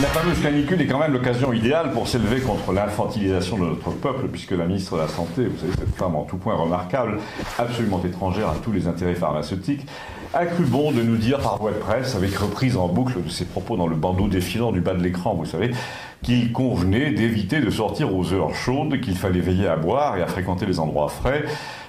La fameuse canicule est quand même l'occasion idéale pour s'élever contre l'infantilisation de notre peuple, puisque la ministre de la Santé, vous savez, cette femme en tout point remarquable, absolument étrangère à tous les intérêts pharmaceutiques, a cru bon de nous dire par voie de presse, avec reprise en boucle de ses propos dans le bandeau défilant du bas de l'écran, vous savez, qu'il convenait d'éviter de sortir aux heures chaudes, qu'il fallait veiller à boire et à fréquenter les endroits frais.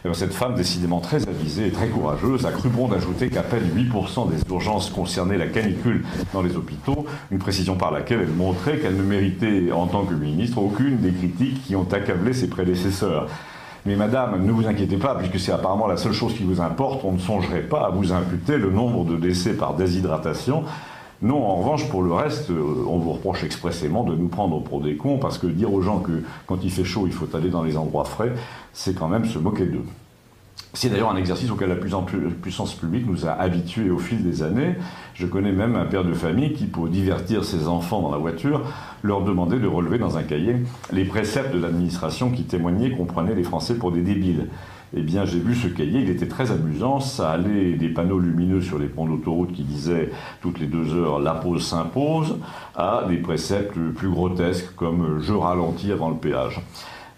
Et cette femme, décidément très avisée et très courageuse, a cru bon d'ajouter qu'à peine 8% des urgences concernaient la canicule dans les hôpitaux, une précision par laquelle elle montrait qu'elle ne méritait, en tant que ministre, aucune des critiques qui ont accablé ses prédécesseurs. Mais madame, ne vous inquiétez pas, puisque c'est apparemment la seule chose qui vous importe, on ne songerait pas à vous imputer le nombre de décès par déshydratation. Non, en revanche, pour le reste, on vous reproche expressément de nous prendre pour des cons, parce que dire aux gens que quand il fait chaud, il faut aller dans les endroits frais, c'est quand même se moquer d'eux. C'est d'ailleurs un exercice auquel la puissance publique nous a habitués au fil des années. Je connais même un père de famille qui, pour divertir ses enfants dans la voiture, leur demandait de relever dans un cahier les préceptes de l'administration qui témoignaient qu'on prenait les Français pour des débiles. Eh bien, j'ai vu ce cahier, il était très amusant. Ça allait des panneaux lumineux sur les ponts d'autoroute qui disaient toutes les 2 heures la pause s'impose, à des préceptes plus grotesques comme je ralentis avant le péage.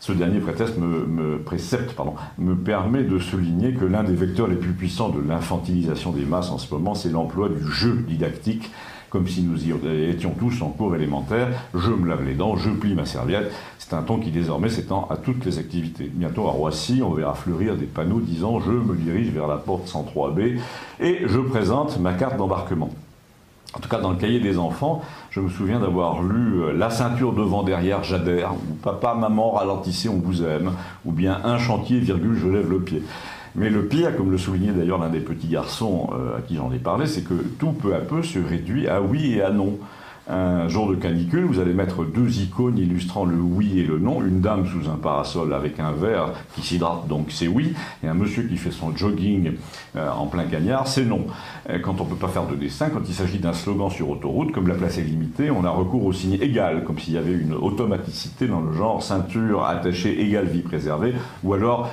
Ce dernier précepte me permet de souligner que l'un des vecteurs les plus puissants de l'infantilisation des masses en ce moment, c'est l'emploi du jeu didactique, comme si nous y étions tous en cours élémentaire. Je me lave les dents, je plie ma serviette. C'est un ton qui désormais s'étend à toutes les activités. Bientôt à Roissy, on verra fleurir des panneaux disant « Je me dirige vers la porte 103B et je présente ma carte d'embarquement ». En tout cas, dans le cahier des enfants, je me souviens d'avoir lu « La ceinture devant derrière, j'adhère » ou « Papa, maman, ralentissez, on vous aime » ou bien « Un chantier, virgule, je lève le pied ». Mais le pire, comme le soulignait d'ailleurs l'un des petits garçons à qui j'en ai parlé, c'est que tout peu à peu se réduit à oui et à non. Un jour de canicule, vous allez mettre 2 icônes illustrant le oui et le non, une dame sous un parasol avec un verre qui s'hydrate, donc c'est oui, et un monsieur qui fait son jogging en plein cagnard, c'est non. Quand on ne peut pas faire de dessin, quand il s'agit d'un slogan sur autoroute, comme la place est limitée, on a recours au signe égal, comme s'il y avait une automaticité dans le genre ceinture attachée égale vie préservée, ou alors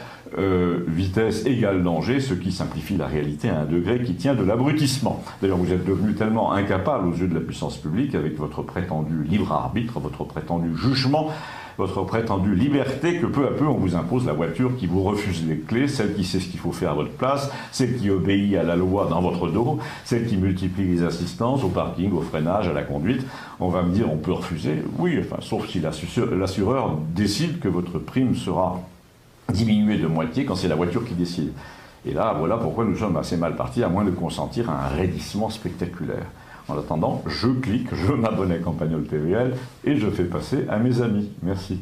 vitesse égale danger, ce qui simplifie la réalité à un degré qui tient de l'abrutissement. D'ailleurs, vous êtes devenu tellement incapable aux yeux de la puissance publique, avec votre prétendu libre arbitre, votre prétendu jugement, votre prétendue liberté, que peu à peu on vous impose la voiture qui vous refuse les clés, celle qui sait ce qu'il faut faire à votre place, celle qui obéit à la loi dans votre dos, celle qui multiplie les assistances au parking, au freinage, à la conduite. On va me dire on peut refuser, oui, enfin, sauf si l'assureur décide que votre prime sera diminuée de moitié quand c'est la voiture qui décide. Et là, voilà pourquoi nous sommes assez mal partis, à moins de consentir à un raidissement spectaculaire. En attendant, je clique, je m'abonne à Campagnol TVL et je fais passer à mes amis. Merci.